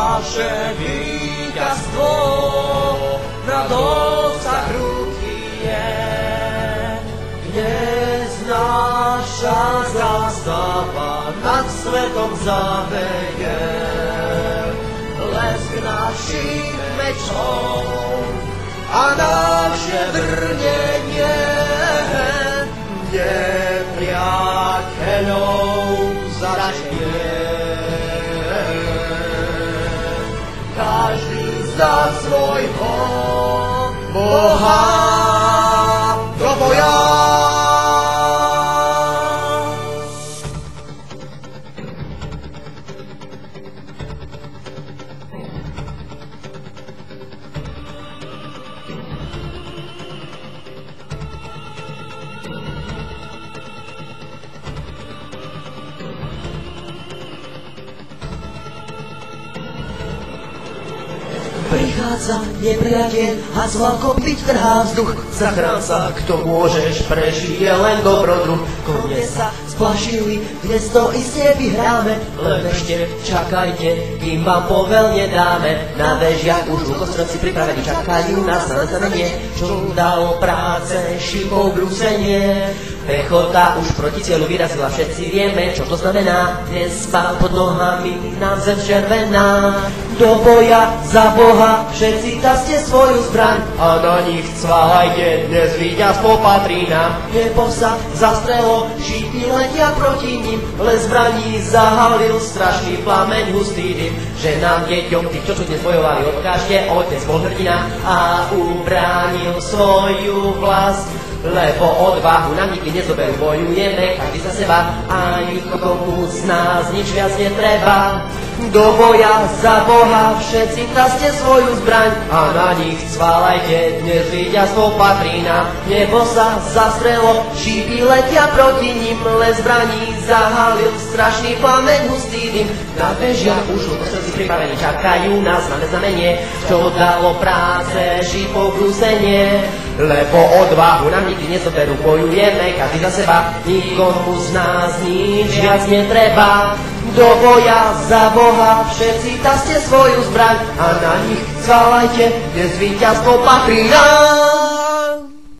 naše víťazstvo na dosah ruky je. Dnes naša zástava nad svetom zaveje, lesk našich mečov a naše brnenie nepriateľov zažije. Každý zdá svojho Boha do boja. Prichádza nepriateľ a s vlakom byť trhá vzduch. Zachrán sa, kto môžeš, prežije len dobrodruh. Kone sa splašili, dnes to iste vyhráme, len ešte čakajte, kým vám povel nedáme. Na vežiach už lukostrelci pripravení čakajú nás na znamenie, čo dalo práce šipou brúsenie. Pechota už proti cieľu vyrazila, všetci vieme, čo to znamená. Dnes spál pod nohami nám zem červená. Do boja za Boha všetci taste svoju zbraň a na nich cvalajte, dnes víťazstvo patrí nám. Nebo sa zastrelo, šípy letia proti ním, les zbraní zahalil strašný plameň, hustý dym. Že nám deťom tých, čo dnes bojovali, odkážte, otec bol hrdina a ubránil svoju vlast. Lebo odvahu nám nikdy nezoberú, bojujeme každý za seba a nikomu z nás nič viac netreba. Do boja za Boha všetci traste svoju zbraň a na nich cvalajte, dnes víťazstvo patrí nám. Nebo sa zastrelo, šípy letia proti ním, les zbraní zahalil strašný plameň, hustý dym. Na vežiach už lukostrelci pripravení čakajú nás na znamenie, čo dalo práce šípou brúsenie. Lebo odvahu nám nikdy nezoberú, bojujeme každý za seba, nikomu z nás nič viac netreba. Do boja za Boha všetci taste svoju zbraň a na nich cvalajte, dnes víťazstvo patrí nám.